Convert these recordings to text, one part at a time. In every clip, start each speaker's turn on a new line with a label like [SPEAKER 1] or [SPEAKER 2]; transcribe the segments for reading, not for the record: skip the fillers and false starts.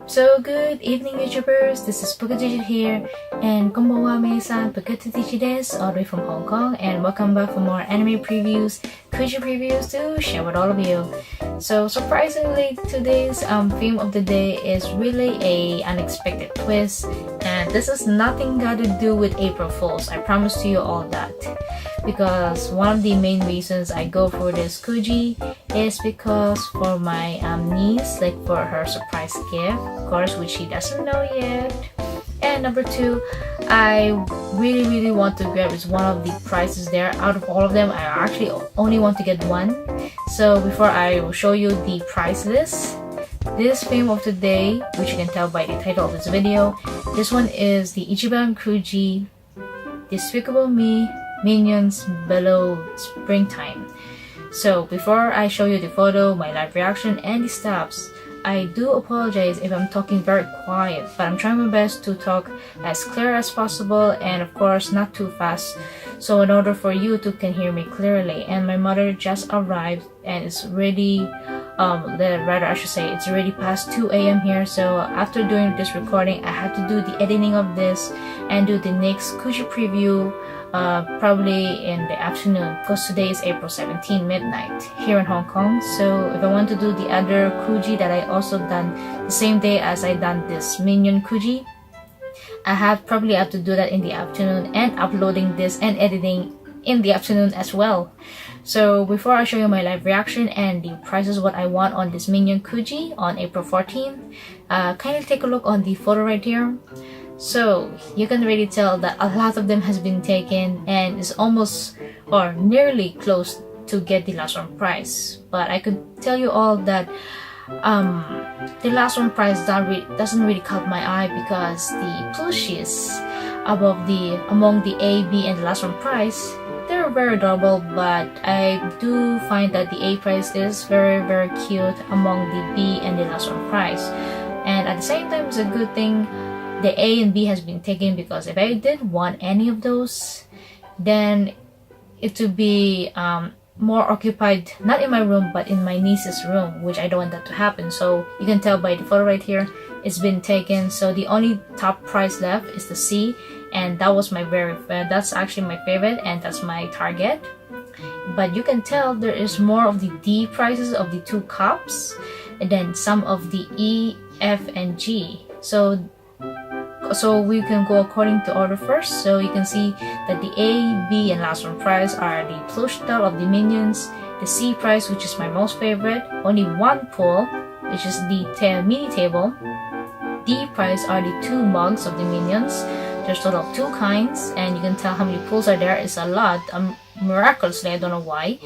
[SPEAKER 1] So good evening YouTubers, this is Pokediged here, and konbanwa minasan, Pokediged desu, all the way from Hong Kong, and welcome back for more anime previews, Kuji previews to share with all of you. So surprisingly, today's theme of the day is really a unexpected twist, and this is nothing got to do with April Fools, I promise to you all that. Because one of the main reasons I go for this Kuji is because for my niece, like for her surprise gift, of course, which she doesn't know yet. And number two, I really want to grab is one of the prizes there. Out of all of them, I actually only want to get one. So before I will show you the prize list, this film of today, which you can tell by the title of this video, this one is the Ichiban Kuji, Despicable Me, Minions, Bello, Springtime. So before I show you the photo, my live reaction, and the steps, I do apologize if I'm talking very quiet, but I'm trying my best to talk as clear as possible and of course not too fast, so in order for you to can hear me clearly. And my mother just arrived and it's already it's already past 2 a.m. here, so after doing this recording I had to do the editing of this and do the next Kuji preview probably in the afternoon, because today is April 17 midnight here in Hong Kong. So if I want to do the other Kuji that I also done the same day as I done this Minion Kuji, I probably have to do that in the afternoon, and uploading this and editing in the afternoon as well. So before I show you my live reaction and the prices what I want on this Minion Kuji on April 14th, kindly take a look on the photo right here. So you can really tell that a lot of them has been taken and is almost or nearly close to get the last one prize. But I could tell you all that the last one prize doesn't really caught my eye, because the plushies among the A, B, and the last one prize, they're very adorable, but I do find that the A prize is very cute among the B and the last one prize. And at the same time, it's a good thing the A and B has been taken, because if I did want any of those, then it would be more occupied, not in my room but in my niece's room, which I don't want that to happen. So you can tell by the photo right here, it's been taken. So the only top prize left is the C, and that was my that's actually my favorite, and that's my target. But you can tell there is more of the D prizes of the two cups, and then some of the E, F, and G. So we can go according to order first. So you can see that the A, B, and last one prize are the plush doll of the Minions, the C prize, which is my most favorite, only one pull, which is the mini table. D prize are the two mugs of the Minions. There's a total of 2 kinds, and you can tell how many pulls are there. It's a lot, miraculously, I don't know why.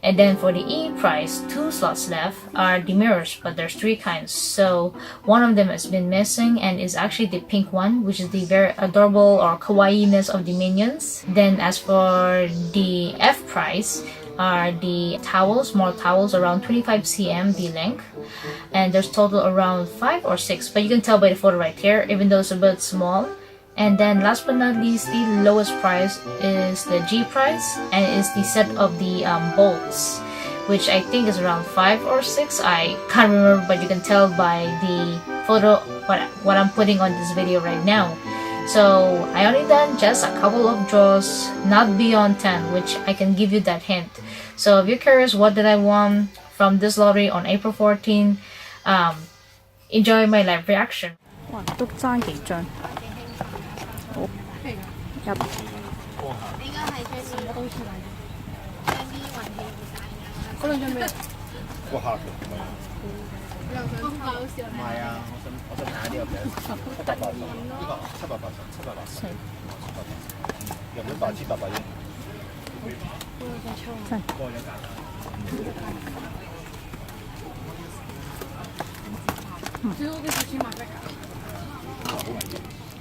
[SPEAKER 1] And then for the E prize, 2 slots left are the mirrors, but there's 3 kinds, so one of them has been missing, and is actually the pink one, which is the very adorable or kawaii-ness of the Minions. Then as for the F prize are the towels, small towels around 25 cm the length, and there's total around 5 or 6, but you can tell by the photo right here, even though it's a bit small. And then last but not least, the lowest price is the G price, and it's the set of the bolts, which I think is around 5 or 6. I can't remember, but you can tell by the photo what I'm putting on this video right now. So I only done just a couple of draws, not beyond 10, which I can give you that hint. So if you're curious what did I want from this lottery on April 14, enjoy my live reaction.
[SPEAKER 2] 哇，都爭幾張。好，入。
[SPEAKER 3] 應該係最面都好似係將啲運氣嗰兩張咩？
[SPEAKER 4] 個客嘅，
[SPEAKER 3] 又想搞笑
[SPEAKER 4] 唔係啊！我想睇下呢個幾多？780，呢個780，780，入咗8,800英。
[SPEAKER 2] 真。
[SPEAKER 4] 過咗價。
[SPEAKER 3] 最好嘅10,000萬嘅。
[SPEAKER 4] 好危險，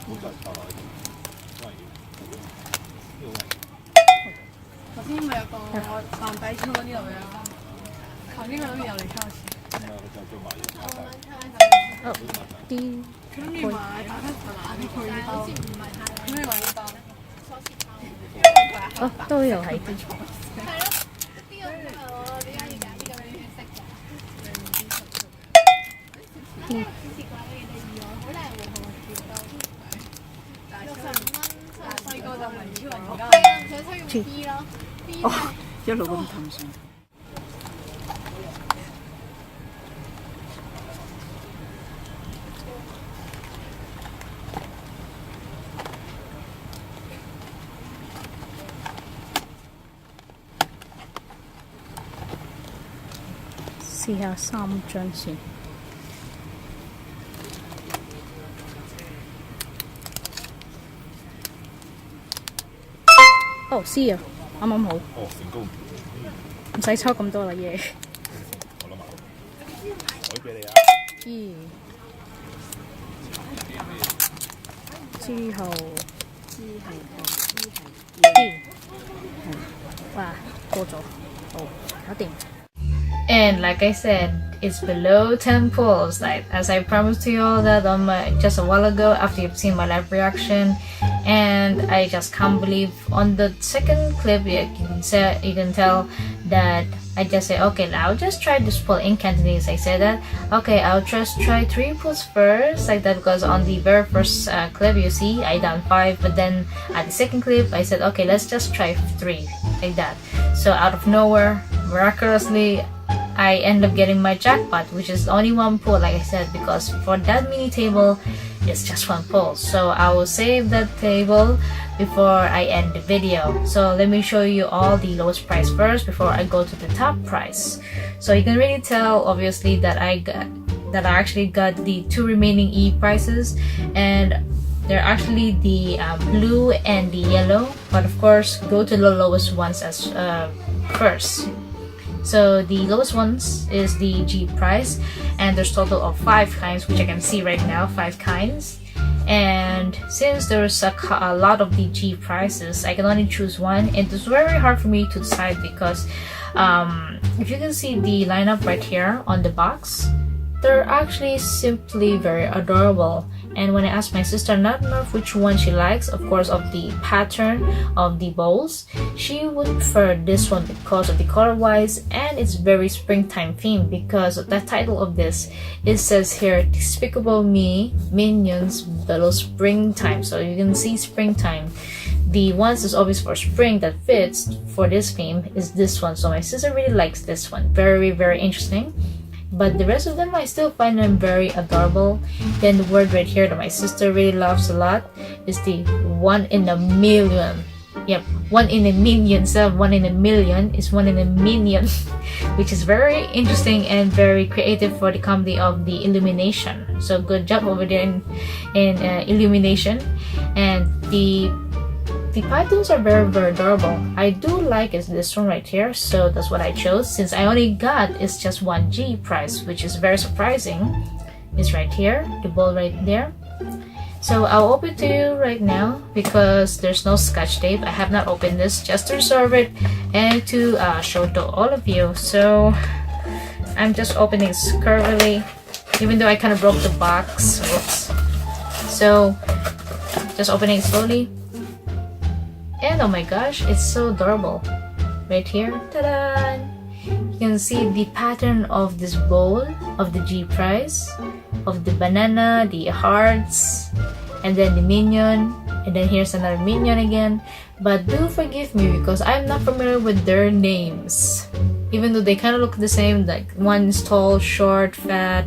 [SPEAKER 4] 好在頭來，好危險，呢個危險。
[SPEAKER 3] 頭先咪有個扮底倉嗰啲度嘅，頭先佢諗住又嚟抽錢。
[SPEAKER 4] 唔係，佢就做埋嘢。
[SPEAKER 2] 哦，D。
[SPEAKER 3] 佢諗住買打黑茶啲配包，好似唔係太。咩買呢包？
[SPEAKER 2] 哦，都有喺。
[SPEAKER 3] 係咯，呢個係我點解要揀呢個俾佢識嘅？試過呢個第二就係 B 咯，B
[SPEAKER 2] 哦，一路咁氹上。試下3張先。哦，C 啊，啱啱好。
[SPEAKER 4] 哦，成功。
[SPEAKER 2] 唔使抽咁多啦嘢。
[SPEAKER 4] 我諗下，改俾你啊。
[SPEAKER 2] 咦？之後哇，過咗，好，搞掂。
[SPEAKER 1] And like I said, it's below 10 pulls. Like as I promised to you all that on my just a while ago after you've seen my live reaction. And I just can't believe on the second clip you can tell that I just say, okay, I'll just try this pull in Cantonese. I said that, okay, I'll just try 3 pulls first, like that, because on the very first clip you see I done 5, but then at the second clip I said, okay, let's just try 3, like that. So out of nowhere, miraculously, I end up getting my jackpot, which is only 1 pull, like I said, because for that mini table it's just 1 pull. So I will save that table before I end the video. So let me show you all the lowest price first before I go to the top price. So you can really tell obviously that I actually got the 2 remaining E prices, and they're actually the blue and the yellow, but of course go to the lowest ones as first. So the lowest ones is the G price, and there's total of 5 kinds, which I can see right now, 5 kinds. And since there's a lot of the G prices, I can only choose one, and it's very hard for me to decide because if you can see the lineup right here on the box, they're actually simply very adorable. And when I asked my sister not enough which one she likes, of course of the pattern of the bowls, she would prefer this one because of the color wise, and it's very springtime themed because of the title of this. It says here, Despicable Me, Minions, Bello Springtime. So you can see springtime. The ones is always for spring that fits for this theme is this one. So my sister really likes this one. Very, very interesting. But the rest of them I still find them very adorable. Then the word right here that my sister really loves a lot is the 1 in a million. Yep, 1 in a million. Instead of 1 in a million, is 1 in a minion, which is very interesting and very creative for the comedy of the illumination. So good job over there in illumination. And the patterns are very, very adorable. I do like is this one right here, so that's what I chose. Since I only got is just 1 G price, which is very surprising. It's right here, the ball right there. So I'll open to you right now because there's no scotch tape. I have not opened this just to reserve it and to show it to all of you. So I'm just opening it currently, even though I kind of broke the box. Whoops. So just opening it slowly. And oh my gosh, it's so adorable. Right here, ta-da! You can see the pattern of this bowl, of the G prize, of the banana, the hearts, and then the minion, and then here's another minion again. But do forgive me because I'm not familiar with their names. Even though they kind of look the same, like one is tall, short, fat,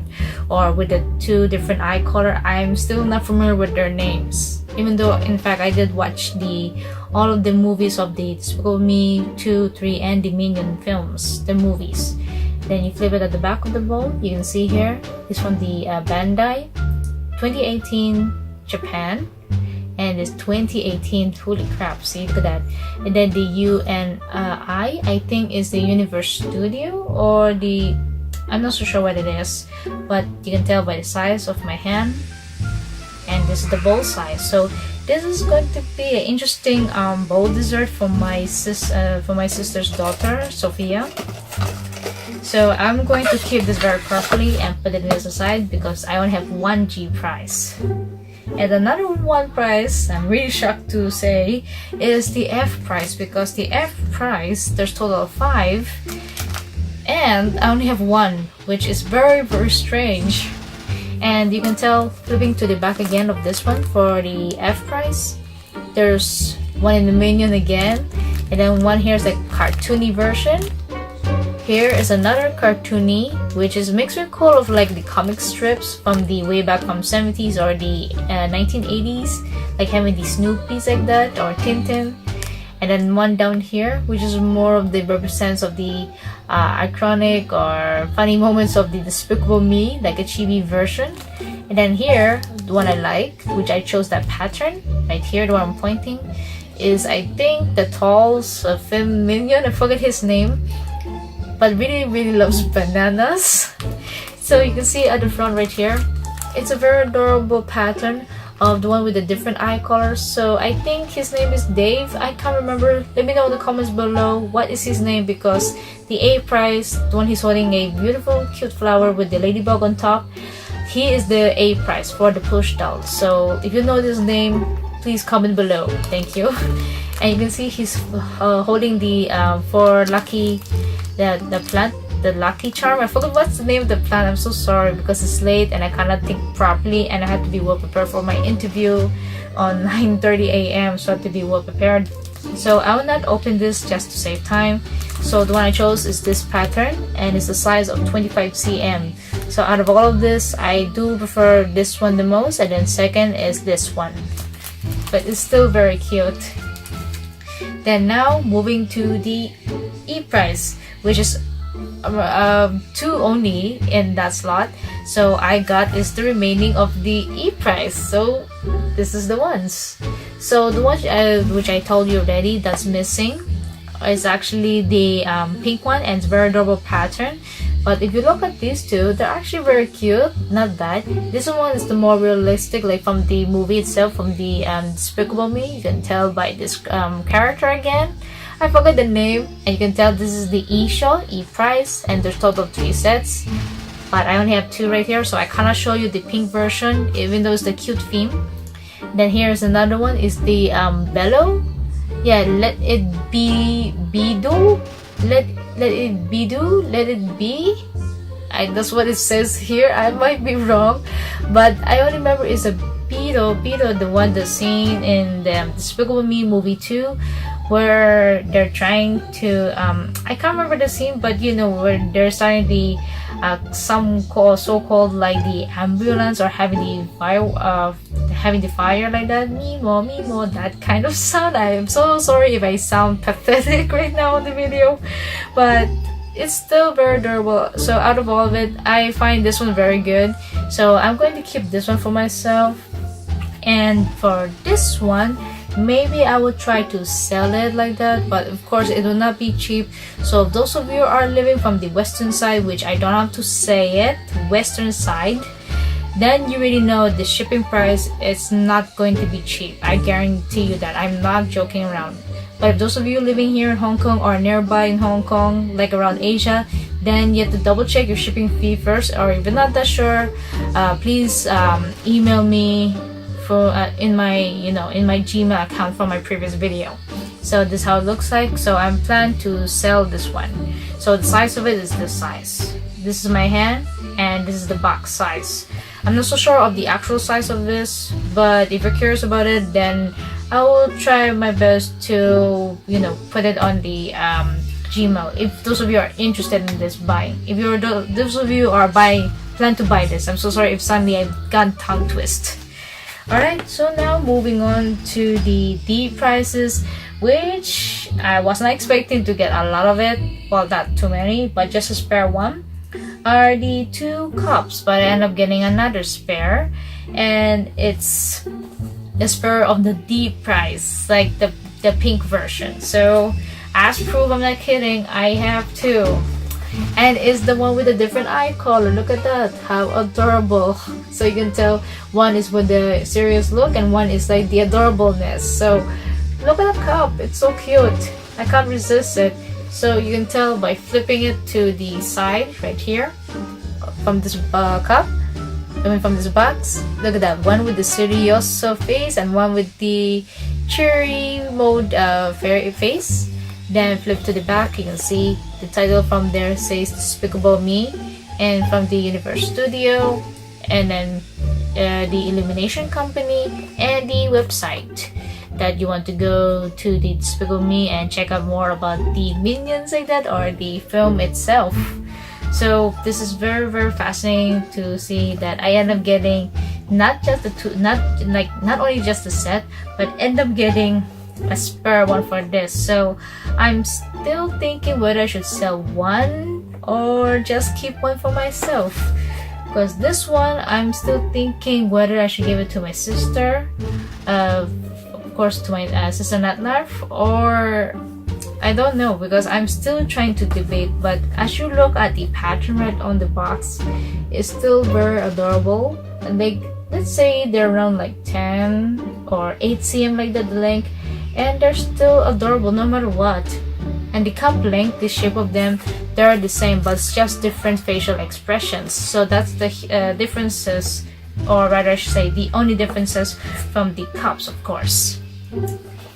[SPEAKER 1] or with the 2 different eye color, I'm still not familiar with their names. Even though, in fact, I did watch all of the movies of the Despicable Me 2, 3, and the Minion films, the movies. Then you flip it at the back of the bowl. You can see here, it's from the Bandai 2018 Japan, and it's 2018. Holy crap! See, look at that. And then the UNI, I think, is the Universe Studio or the. I'm not so sure what it is, but you can tell by the size of my hand. And this is the bowl size. So this is going to be an interesting bowl dessert for my sister's daughter, Sophia. So I'm going to keep this very carefully and put it aside because I only have 1 G prize. And another 1 prize, I'm really shocked to say, is the F prize because the F prize, there's total of 5 and I only have 1, which is very, very strange. And you can tell, flipping to the back again of this one for the F prize, there's one in the Minion again, and then one here is a cartoony version. Here is another cartoony, which is mixed with cool of like the comic strips from the way back from 70s or the 1980s, like having the Snoopy's like that or Tintin. And then one down here, which is more of the represents of the iconic or funny moments of the Despicable Me, like a chibi version. And then here, the one I like, which I chose that pattern right here, the one I'm pointing, is I think the Tall's film Minion. I forget his name, but really loves bananas. So you can see at the front right here, it's a very adorable pattern of the one with the different eye colors. So I think his name is Dave. I can't remember. Let me know in the comments below what is his name, because the A prize, the one he's holding a beautiful cute flower with the ladybug on top, he is the A prize for the plush doll. So if you know this name, please comment below. Thank you. And you can see he's holding the for lucky the plant, the lucky charm. I forgot what's the name of the plant. I'm so sorry because it's late and I cannot think properly, and I have to be well prepared for my interview on 9:30 a.m. so I have to be well prepared. So I will not open this just to save time. So the one I chose is this pattern, and it's the size of 25 cm. So out of all of this, I do prefer this one the most, and then second is this one, but it's still very cute. Then now moving to the E-prize, which is 2 only in that slot. So I got is the remaining of the E-prize. So this is the ones. So the one which I told you already that's missing is actually the pink one, and it's very adorable pattern. But if you look at these two, they're actually very cute. Not bad. This one is the more realistic, like from the movie itself, from the Despicable Me. You can tell by this character again. I forgot the name, and you can tell this is the E-show, E-prize, and there's total of 3 sets. But I only have 2 right here, so I cannot show you the pink version, even though it's the cute theme. Then here's another one, is the Bello. Yeah, let it be do. Let it be do. Let it be. That's what it says here. I might be wrong, but I only remember it's a Beetle, the one that's seen in the Despicable Me movie 2, where they're trying to I can't remember the scene, but you know, where they're starting the so-called like the ambulance, or having the fire like that, Mimo, that kind of sound. I am so sorry if I sound pathetic right now on the video, but it's still very adorable. So out of all of it, I find this one very good, so I'm going to keep this one for myself. And for this one, maybe I will try to sell it like that, but of course it will not be cheap. So if those of you are living from the western side, which I don't have to say it, western side, then you really know the shipping price is not going to be cheap. I guarantee you that. I'm not joking around. But if those of you living here in Hong Kong or nearby in Hong Kong, like around Asia, then you have to double check your shipping fee first. Or if you're not that sure, please email me for in my Gmail account from my previous video. So this is how it looks like. So I'm planning to sell this one. So the size of it is this size. This is my hand, and this is the box size. I'm not so sure of the actual size of this, but if you're curious about it, then I will try my best to put it on the Gmail if those of you are interested in this buying. If you're those of you are plan to buy this, I'm so sorry if suddenly I've got tongue twist. Alright, so now moving on to the D prizes, which I wasn't expecting to get a lot of it. Well, not too many, but just a spare one. Are the 2 cups, but I end up getting another spare, and it's the spare of the D prize, like the pink version. So as proof, I'm not kidding, I have 2, and it's the one with a different eye color. Look at that, how adorable. So you can tell one is with the serious look and one is like the adorableness. So look at the cup, it's so cute. I can't resist it. So you can tell by flipping it to the side right here from this cup, from this box. Look at that, one with the serioso face and one with the cheery mode fairy face. Then flip to the back, you can see the title from there says Despicable Me, and from the Universe Studio, and then the Illumination Company, and the website. that you want to go to the Despicable Me and check out more about the Minions like that, or the film itself. So this is very, very fascinating to see that I end up getting not just the two, not only just the set, but end up getting a spare one for this. So I'm still thinking whether I should sell one or just keep one for myself, because this one I'm still thinking whether I should give it to my sister, of course to my sister Natnarf, or I don't know, because I'm still trying to debate. But as you look at the pattern right on the box, it's still very adorable. And let's say they're around like 10 or 8 cm like that, the length, and they're still adorable no matter what. And the cup length, the shape of them, they're the same, but it's just different facial expressions. So that's the differences, or rather I should say the only differences from the cups, of course.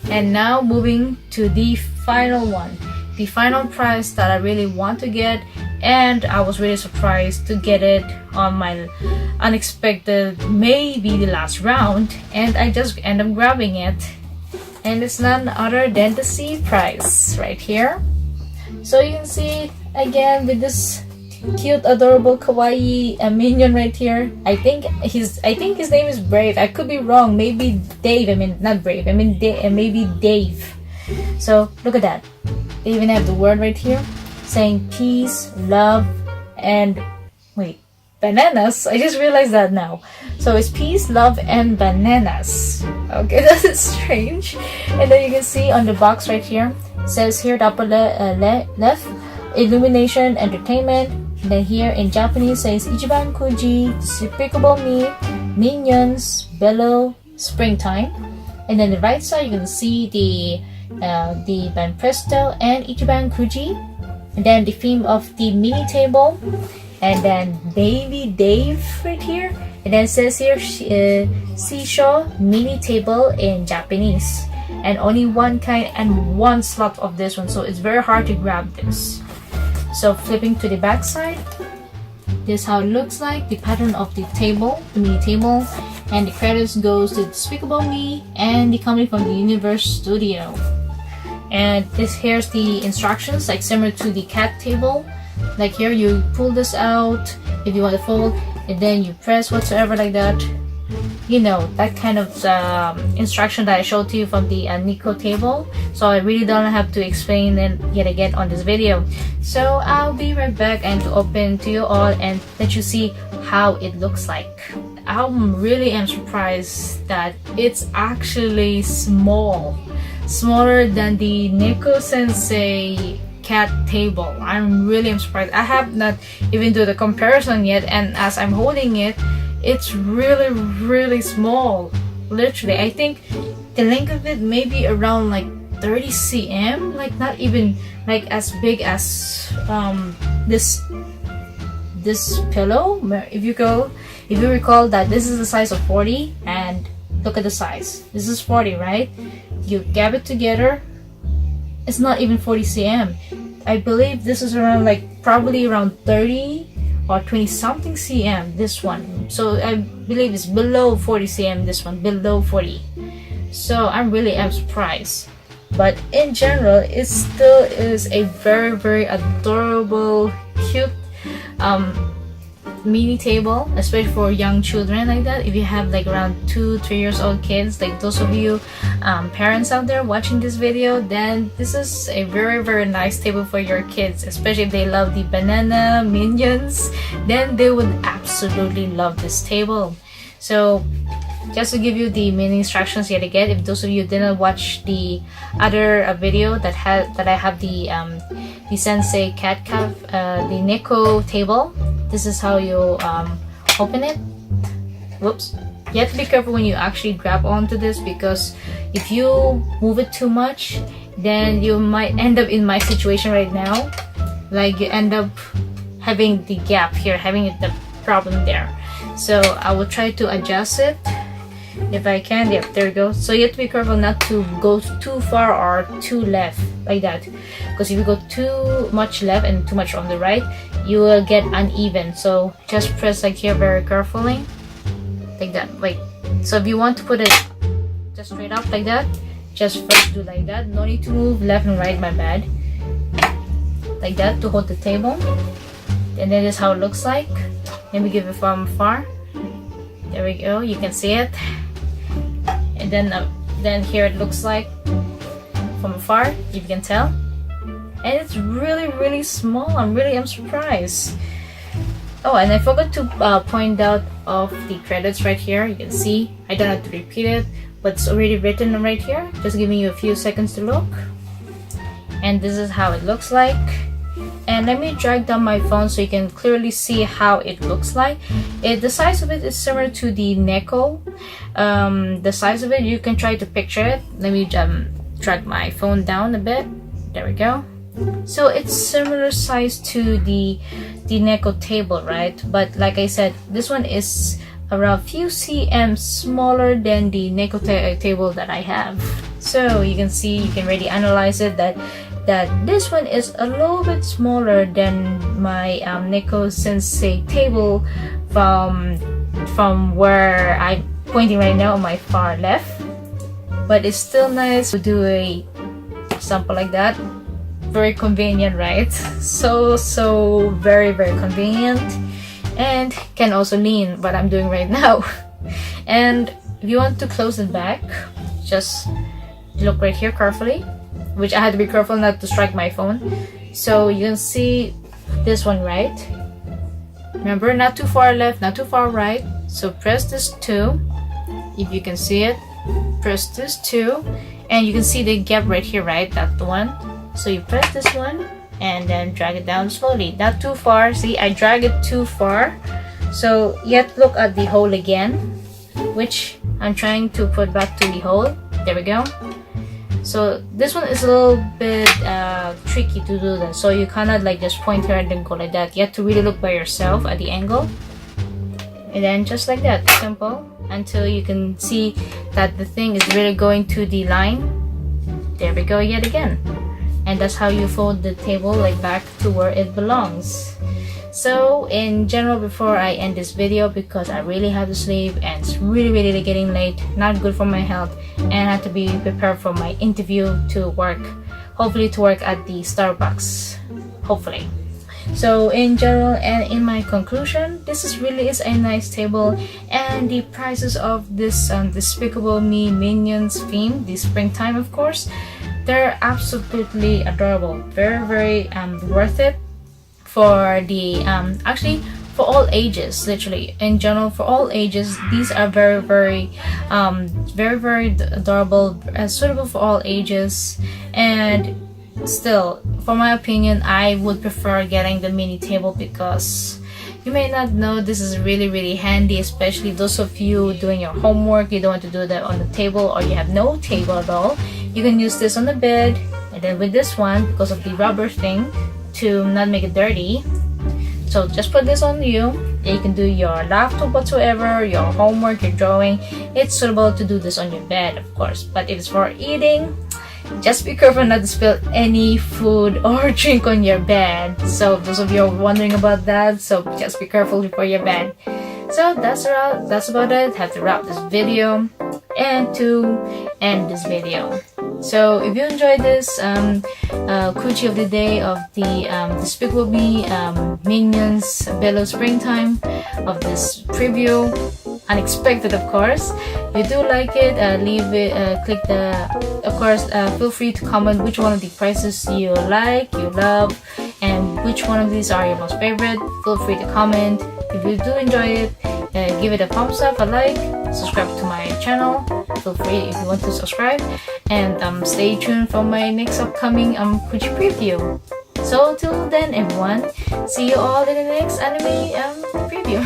[SPEAKER 1] And now moving to the final one, the final prize that I really want to get, and I was really surprised to get it on my unexpected, maybe the last round, and I just end up grabbing it. And it's none other than the C prize right here. So you can see again with this cute, adorable, kawaii minion right here. I think his name is Brave. I could be wrong. Maybe Dave. I mean not Brave. I mean maybe Dave. So look at that. They even have the word right here saying peace, love, and wait, bananas. I just realized that now. So it's peace, love, and bananas. Okay, that is strange. And then you can see on the box right here, it says here, the upper left, illumination, entertainment. And then here in Japanese says Ichiban Kuji, Despicable Me, Minions, Bello, Springtime. And then the right side you can see the Banpresto and Ichiban Kuji. And then the theme of the mini table. And then Baby Dave right here. And then it says here seashore mini table in Japanese. And only one kind and one slot of this one. So it's very hard to grab this. So flipping to the back side, this is how it looks like, the pattern of the table, the mini table, and the credits goes to Despicable Me and the company from the Universe Studio. And here's the instructions, like similar to the cat table. Like here, you pull this out if you want to fold, and then you press whatsoever like that. You know, that kind of instruction that I showed to you from the Nico table. So I really don't have to explain it yet again on this video. So I'll be right back and to open to you all and let you see how it looks like. I really am surprised that it's actually small. Smaller than the Neko Sensei cat table. I'm really surprised. I have not even do the comparison yet, and as I'm holding it, it's really, really small. Literally, I think the length of it may be around like 30 cm, like not even like as big as this pillow. If you recall that this is the size of 40, and look at the size. This is 40, right? You gab it together, it's not even 40 cm. I believe this is around like probably around 30 or 20 something cm, this one. So I believe it's below 40 cm, this one, below 40. So I'm really surprised. But in general, it still is a very, very adorable, cute mini table, especially for young children like that. If you have like around 2-3 years old kids, like those of you parents out there watching this video, then this is a very, very nice table for your kids, especially if they love the banana minions, then they would absolutely love this table. So just to give you the mini instructions yet again, if those of you didn't watch the other video that I have the Sensei cat caf, the Neko table, this is how you open it. Whoops. You have to be careful when you actually grab onto this, because if you move it too much, then you might end up in my situation right now. Like you end up having the gap here, having the problem there. So I will try to adjust it if I can. Yep, there we go. So you have to be careful not to go too far or too left like that, because if you go too much left and too much on the right, you will get uneven. So just press like here very carefully like that. Wait, so if you want to put it just straight up like that, just first do like that. No need to move left and right, my bad. Like that to hold the table. And then this is how it looks like. Let me give it from afar. There we go, you can see it. And then here it looks like from afar, if you can tell. And it's really small. I'm surprised. Oh, and I forgot to point out of the credits right here. You can see I don't have to repeat it, but it's already written right here. Just giving you a few seconds to look. And this is how it looks like. And let me drag down my phone so you can clearly see how it looks like. The size of it is similar to the Neko. The size of it, you can try to picture it. Let me drag my phone down a bit. There we go. So it's similar size to the Neko table, right? But like I said, this one is around few cm smaller than the Neko table that I have. So you can see, you can really analyze it that this one is a little bit smaller than my Neko Sensei table from where I'm pointing right now on my far left. But it's still nice to do a sample like that. Very convenient, right? So very convenient, and can also lean what I'm doing right now. And if you want to close it back, just look right here carefully, which I had to be careful not to strike my phone. So you can see this one, right? Remember, not too far left, not too far right. So press this 2, if you can see it. Press this 2, and you can see the gap right here, right? That's the one. So you press this one and then drag it down slowly, not too far. See, I drag it too far. So you have to look at the hole again, which I'm trying to put back to the hole. There we go. So this one is a little bit tricky to do that. So you cannot like just point here and then go like that. You have to really look by yourself at the angle. And then just like that, simple, until you can see that the thing is really going to the line. There we go yet again. And that's how you fold the table like back to where it belongs. So in general, before I end this video, because I really have to sleep and it's really getting late, not good for my health, and I have to be prepared for my interview to work, hopefully to work at the Starbucks, hopefully. So in general and in my conclusion, this really is a nice table, and the prices of this Despicable Me Minions theme, the springtime of course, they're absolutely adorable. Very worth it for the actually for all ages, literally in general for all ages. These are very adorable, suitable for all ages. And still, for my opinion, I would prefer getting the mini table, because you may not know, this is really handy, especially those of you doing your homework. You don't want to do that on the table, or you have no table at all. You can use this on the bed, and then with this one, because of the rubber thing, to not make it dirty. So just put this on you. You can do your laptop whatsoever, your homework, your drawing. It's suitable to do this on your bed, of course. But if it's for eating, just be careful not to spill any food or drink on your bed. So those of you are wondering about that, so just be careful before your bed. So that's about it. Have to wrap this video and to end this video. So if you enjoyed this Kuji of the day of the Despicable Me Minions Bello Springtime of this preview, unexpected of course. If you do like it, leave it, click the, of course, feel free to comment which one of the prices you like, you love, and which one of these are your most favorite. Feel free to comment. If you do enjoy it, give it a thumbs up, a like, subscribe to my channel. Feel free if you want to subscribe, and stay tuned for my next upcoming Kuji preview. So till then everyone, see you all in the next anime preview.